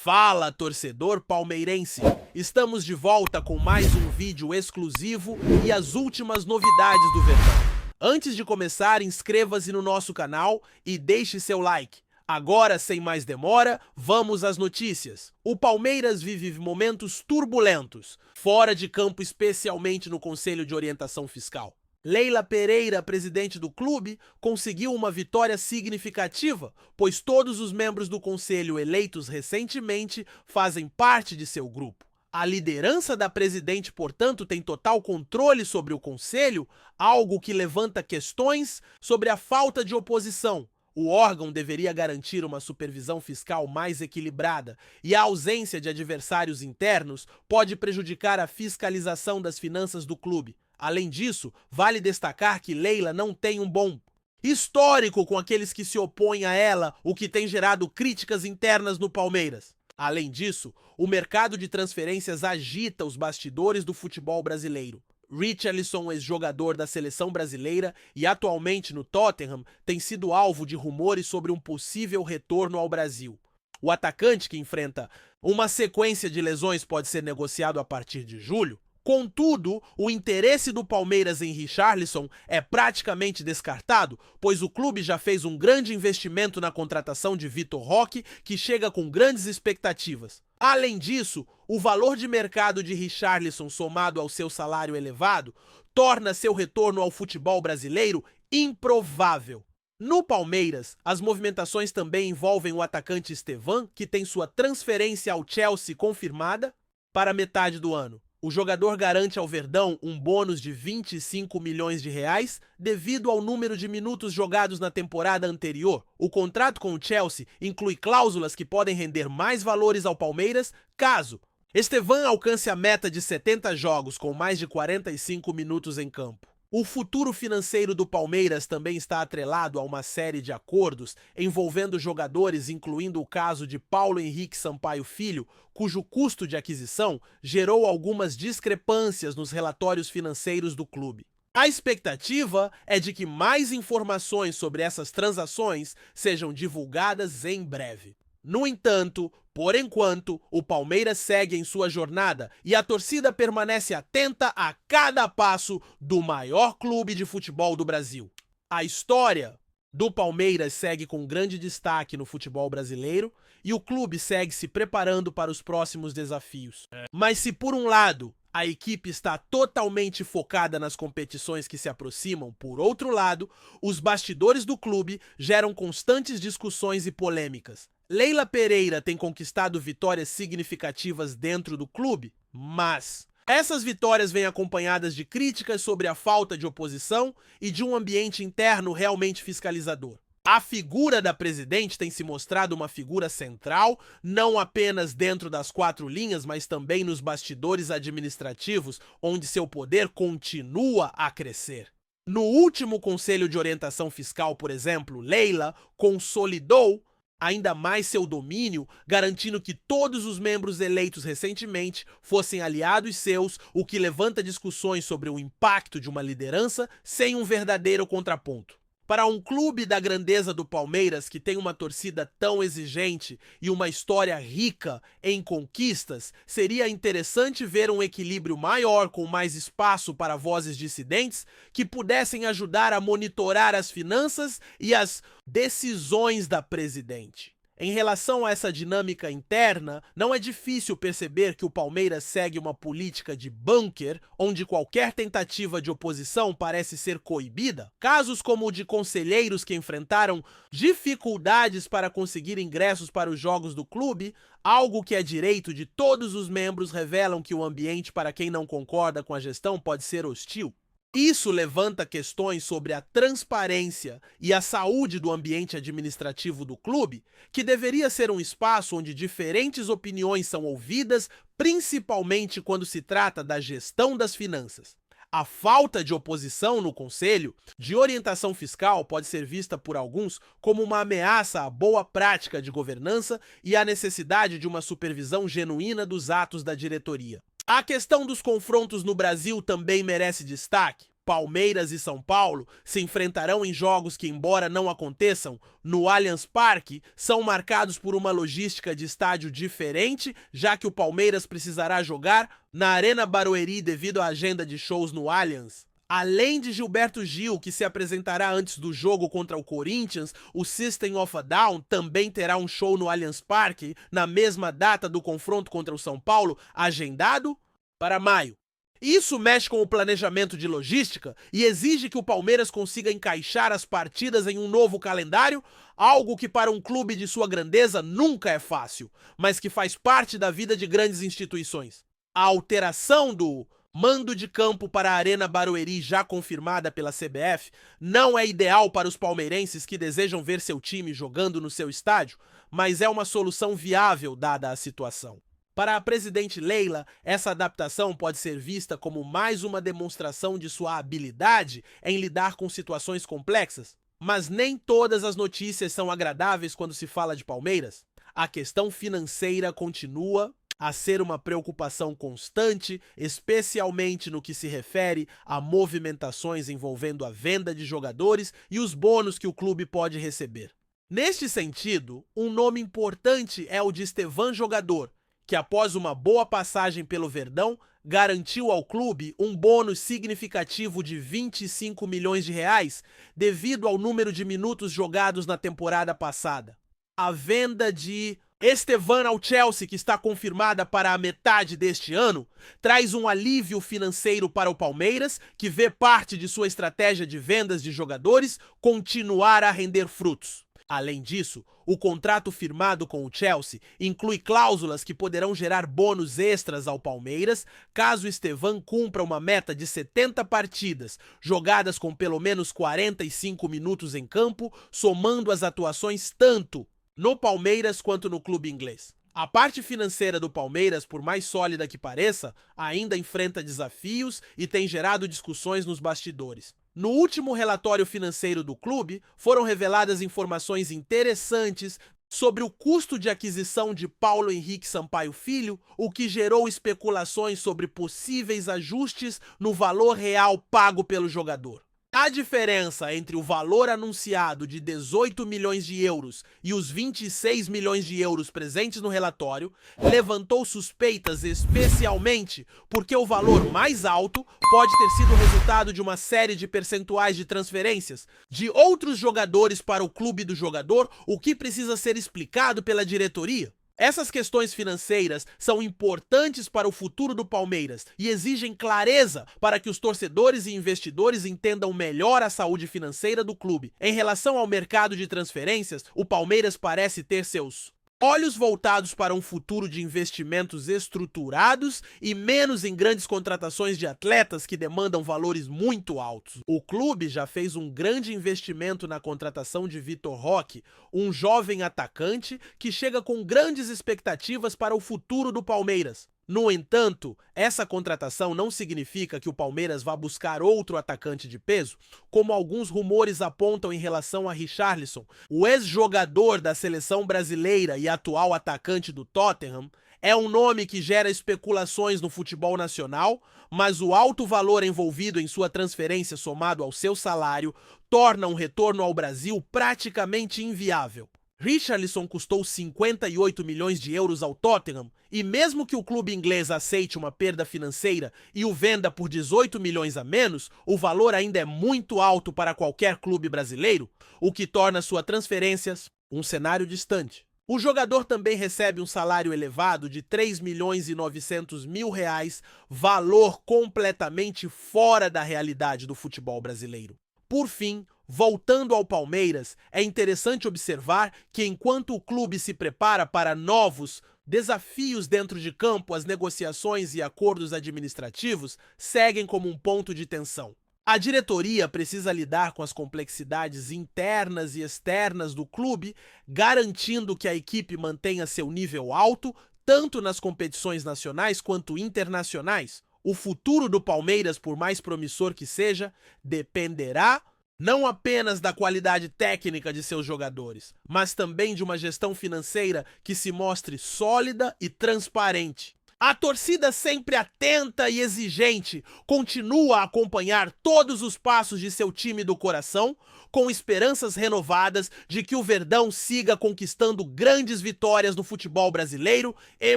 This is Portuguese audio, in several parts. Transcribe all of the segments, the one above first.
Fala, torcedor palmeirense! Estamos de volta com mais um vídeo exclusivo e as últimas novidades do Verdão. Antes de começar, inscreva-se no nosso canal e deixe seu like. Agora, sem mais demora, vamos às notícias. O Palmeiras vive momentos turbulentos, fora de campo, especialmente no Conselho de Orientação Fiscal. Leila Pereira, presidente do clube, conseguiu uma vitória significativa, pois todos os membros do conselho eleitos recentemente fazem parte de seu grupo. A liderança da presidente, portanto, tem total controle sobre o conselho, algo que levanta questões sobre a falta de oposição. O órgão deveria garantir uma supervisão fiscal mais equilibrada e a ausência de adversários internos pode prejudicar a fiscalização das finanças do clube. Além disso, vale destacar que Leila não tem um bom histórico com aqueles que se opõem a ela, o que tem gerado críticas internas no Palmeiras. Além disso, o mercado de transferências agita os bastidores do futebol brasileiro. Richarlison, ex-jogador da seleção brasileira e atualmente no Tottenham, tem sido alvo de rumores sobre um possível retorno ao Brasil. O atacante, que enfrenta uma sequência de lesões, pode ser negociado a partir de julho. Contudo, o interesse do Palmeiras em Richarlison é praticamente descartado, pois o clube já fez um grande investimento na contratação de Vitor Roque, que chega com grandes expectativas. Além disso, o valor de mercado de Richarlison somado ao seu salário elevado torna seu retorno ao futebol brasileiro improvável. No Palmeiras, as movimentações também envolvem o atacante Estevan, que tem sua transferência ao Chelsea confirmada para metade do ano. O jogador garante ao Verdão um bônus de 25 milhões de reais devido ao número de minutos jogados na temporada anterior. O contrato com o Chelsea inclui cláusulas que podem render mais valores ao Palmeiras caso Estevan alcance a meta de 70 jogos com mais de 45 minutos em campo. O futuro financeiro do Palmeiras também está atrelado a uma série de acordos envolvendo jogadores, incluindo o caso de Paulo Henrique Sampaio Filho, cujo custo de aquisição gerou algumas discrepâncias nos relatórios financeiros do clube. A expectativa é de que mais informações sobre essas transações sejam divulgadas em breve. No entanto, por enquanto, o Palmeiras segue em sua jornada e a torcida permanece atenta a cada passo do maior clube de futebol do Brasil. A história do Palmeiras segue com grande destaque no futebol brasileiro e o clube segue se preparando para os próximos desafios. Mas se por um lado a equipe está totalmente focada nas competições que se aproximam, por outro lado, os bastidores do clube geram constantes discussões e polêmicas. Leila Pereira tem conquistado vitórias significativas dentro do clube, mas essas vitórias vêm acompanhadas de críticas sobre a falta de oposição e de um ambiente interno realmente fiscalizador. A figura da presidente tem se mostrado uma figura central, não apenas dentro das quatro linhas, mas também nos bastidores administrativos, onde seu poder continua a crescer. No último Conselho de Orientação Fiscal, por exemplo, Leila consolidou ainda mais seu domínio, garantindo que todos os membros eleitos recentemente fossem aliados seus, o que levanta discussões sobre o impacto de uma liderança sem um verdadeiro contraponto. Para um clube da grandeza do Palmeiras, que tem uma torcida tão exigente e uma história rica em conquistas, seria interessante ver um equilíbrio maior com mais espaço para vozes dissidentes que pudessem ajudar a monitorar as finanças e as decisões da presidente. Em relação a essa dinâmica interna, não é difícil perceber que o Palmeiras segue uma política de bunker, onde qualquer tentativa de oposição parece ser coibida. Casos como o de conselheiros que enfrentaram dificuldades para conseguir ingressos para os jogos do clube, algo que é direito de todos os membros, revelam que o ambiente para quem não concorda com a gestão pode ser hostil. Isso levanta questões sobre a transparência e a saúde do ambiente administrativo do clube, que deveria ser um espaço onde diferentes opiniões são ouvidas, principalmente quando se trata da gestão das finanças. A falta de oposição no Conselho de Orientação Fiscal pode ser vista por alguns como uma ameaça à boa prática de governança e à necessidade de uma supervisão genuína dos atos da diretoria. A questão dos confrontos no Brasil também merece destaque. Palmeiras e São Paulo se enfrentarão em jogos que, embora não aconteçam no Allianz Parque, são marcados por uma logística de estádio diferente, já que o Palmeiras precisará jogar na Arena Barueri devido à agenda de shows no Allianz. Além de Gilberto Gil, que se apresentará antes do jogo contra o Corinthians, o System of a Down também terá um show no Allianz Parque na mesma data do confronto contra o São Paulo, agendado para maio. Isso mexe com o planejamento de logística e exige que o Palmeiras consiga encaixar as partidas em um novo calendário, algo que para um clube de sua grandeza nunca é fácil, mas que faz parte da vida de grandes instituições. A alteração do mando de campo para a Arena Barueri, já confirmada pela CBF, não é ideal para os palmeirenses que desejam ver seu time jogando no seu estádio, mas é uma solução viável dada a situação. Para a presidente Leila, essa adaptação pode ser vista como mais uma demonstração de sua habilidade em lidar com situações complexas. Mas nem todas as notícias são agradáveis quando se fala de Palmeiras. A questão financeira continua a ser uma preocupação constante, especialmente no que se refere a movimentações envolvendo a venda de jogadores e os bônus que o clube pode receber. Neste sentido, um nome importante é o de Estevan Jogador, que após uma boa passagem pelo Verdão, garantiu ao clube um bônus significativo de 25 milhões de reais devido ao número de minutos jogados na temporada passada. A venda de Estevan ao Chelsea, que está confirmada para a metade deste ano, traz um alívio financeiro para o Palmeiras, que vê parte de sua estratégia de vendas de jogadores continuar a render frutos. Além disso, o contrato firmado com o Chelsea inclui cláusulas que poderão gerar bônus extras ao Palmeiras caso Estevan cumpra uma meta de 70 partidas, jogadas com pelo menos 45 minutos em campo, somando as atuações tanto no Palmeiras quanto no clube inglês. A parte financeira do Palmeiras, por mais sólida que pareça, ainda enfrenta desafios e tem gerado discussões nos bastidores. No último relatório financeiro do clube, foram reveladas informações interessantes sobre o custo de aquisição de Paulo Henrique Sampaio Filho, o que gerou especulações sobre possíveis ajustes no valor real pago pelo jogador. A diferença entre o valor anunciado de 18 milhões de euros e os 26 milhões de euros presentes no relatório levantou suspeitas, especialmente porque o valor mais alto pode ter sido resultado de uma série de percentuais de transferências de outros jogadores para o clube do jogador, o que precisa ser explicado pela diretoria. Essas questões financeiras são importantes para o futuro do Palmeiras e exigem clareza para que os torcedores e investidores entendam melhor a saúde financeira do clube. Em relação ao mercado de transferências, o Palmeiras parece ter seus olhos voltados para um futuro de investimentos estruturados e menos em grandes contratações de atletas que demandam valores muito altos. O clube já fez um grande investimento na contratação de Vitor Roque, um jovem atacante que chega com grandes expectativas para o futuro do Palmeiras. No entanto, essa contratação não significa que o Palmeiras vá buscar outro atacante de peso, como alguns rumores apontam em relação a Richarlison. O ex-jogador da seleção brasileira e atual atacante do Tottenham é um nome que gera especulações no futebol nacional, mas o alto valor envolvido em sua transferência somado ao seu salário torna um retorno ao Brasil praticamente inviável. Richarlison custou 58 milhões de euros ao Tottenham e mesmo que o clube inglês aceite uma perda financeira e o venda por 18 milhões a menos, o valor ainda é muito alto para qualquer clube brasileiro, o que torna sua transferência um cenário distante. O jogador também recebe um salário elevado de 3 milhões e 900 mil reais, valor completamente fora da realidade do futebol brasileiro. Por fim, voltando ao Palmeiras, é interessante observar que enquanto o clube se prepara para novos desafios dentro de campo, as negociações e acordos administrativos seguem como um ponto de tensão. A diretoria precisa lidar com as complexidades internas e externas do clube, garantindo que a equipe mantenha seu nível alto, tanto nas competições nacionais quanto internacionais. O futuro do Palmeiras, por mais promissor que seja, dependerá não apenas da qualidade técnica de seus jogadores, mas também de uma gestão financeira que se mostre sólida e transparente. A torcida, sempre atenta e exigente, continua a acompanhar todos os passos de seu time do coração, com esperanças renovadas de que o Verdão siga conquistando grandes vitórias no futebol brasileiro e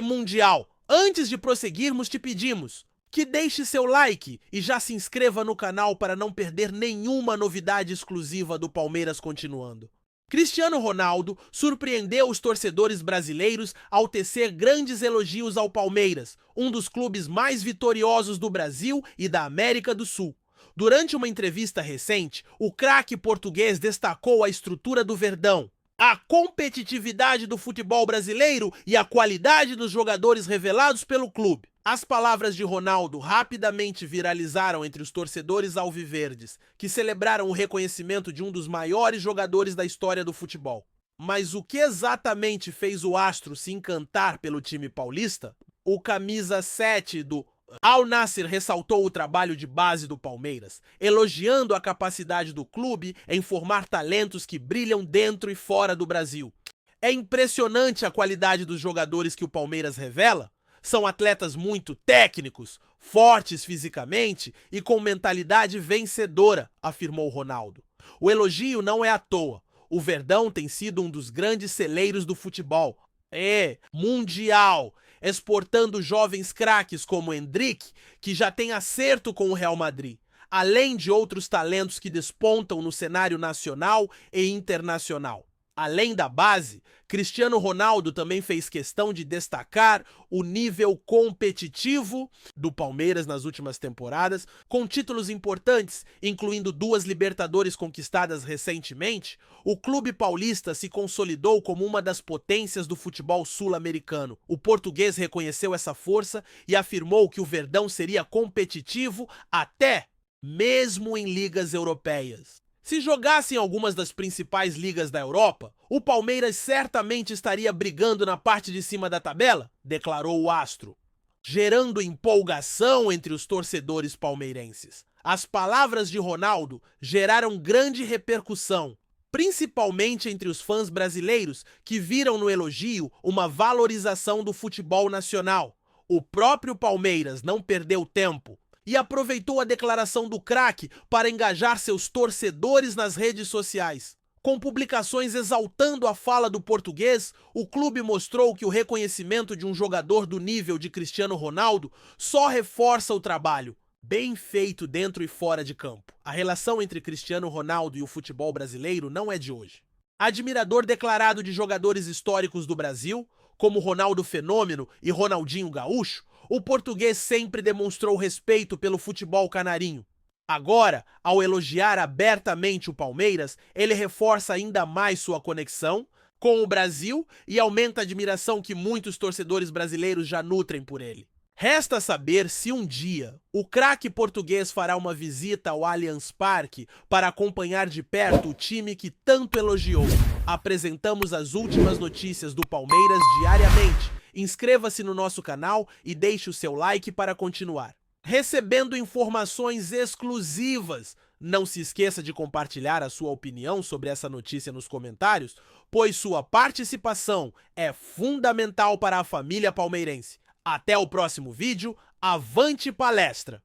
mundial. Antes de prosseguirmos, te pedimos que deixe seu like e já se inscreva no canal para não perder nenhuma novidade exclusiva do Palmeiras continuando. Cristiano Ronaldo surpreendeu os torcedores brasileiros ao tecer grandes elogios ao Palmeiras, um dos clubes mais vitoriosos do Brasil e da América do Sul. Durante uma entrevista recente, o craque português destacou a estrutura do Verdão, a competitividade do futebol brasileiro e a qualidade dos jogadores revelados pelo clube. As palavras de Ronaldo rapidamente viralizaram entre os torcedores alviverdes, que celebraram o reconhecimento de um dos maiores jogadores da história do futebol. Mas o que exatamente fez o astro se encantar pelo time paulista? O camisa 7 do Al Nassr ressaltou o trabalho de base do Palmeiras, elogiando a capacidade do clube em formar talentos que brilham dentro e fora do Brasil. É impressionante a qualidade dos jogadores que o Palmeiras revela. São atletas muito técnicos, fortes fisicamente e com mentalidade vencedora, afirmou Ronaldo. O elogio não é à toa. O Verdão tem sido um dos grandes celeiros do futebol. Mundial, exportando jovens craques como Endrick, que já tem acerto com o Real Madrid, além de outros talentos que despontam no cenário nacional e internacional. Além da base, Cristiano Ronaldo também fez questão de destacar o nível competitivo do Palmeiras nas últimas temporadas, com títulos importantes, incluindo 2 Libertadores conquistadas recentemente. O clube paulista se consolidou como uma das potências do futebol sul-americano. O português reconheceu essa força e afirmou que o Verdão seria competitivo até mesmo em ligas europeias. Se jogasse em algumas das principais ligas da Europa, o Palmeiras certamente estaria brigando na parte de cima da tabela, declarou o astro, gerando empolgação entre os torcedores palmeirenses. As palavras de Ronaldo geraram grande repercussão, principalmente entre os fãs brasileiros que viram no elogio uma valorização do futebol nacional. O próprio Palmeiras não perdeu tempo e aproveitou a declaração do craque para engajar seus torcedores nas redes sociais. Com publicações exaltando a fala do português, o clube mostrou que o reconhecimento de um jogador do nível de Cristiano Ronaldo só reforça o trabalho bem feito dentro e fora de campo. A relação entre Cristiano Ronaldo e o futebol brasileiro não é de hoje. Admirador declarado de jogadores históricos do Brasil, como Ronaldo Fenômeno e Ronaldinho Gaúcho, o português sempre demonstrou respeito pelo futebol canarinho. Agora, ao elogiar abertamente o Palmeiras, ele reforça ainda mais sua conexão com o Brasil e aumenta a admiração que muitos torcedores brasileiros já nutrem por ele. Resta saber se um dia o craque português fará uma visita ao Allianz Parque para acompanhar de perto o time que tanto elogiou. Apresentamos as últimas notícias do Palmeiras diariamente. Inscreva-se no nosso canal e deixe o seu like para continuar recebendo informações exclusivas. Não se esqueça de compartilhar a sua opinião sobre essa notícia nos comentários, pois sua participação é fundamental para a família palmeirense. Até o próximo vídeo, avante palestra!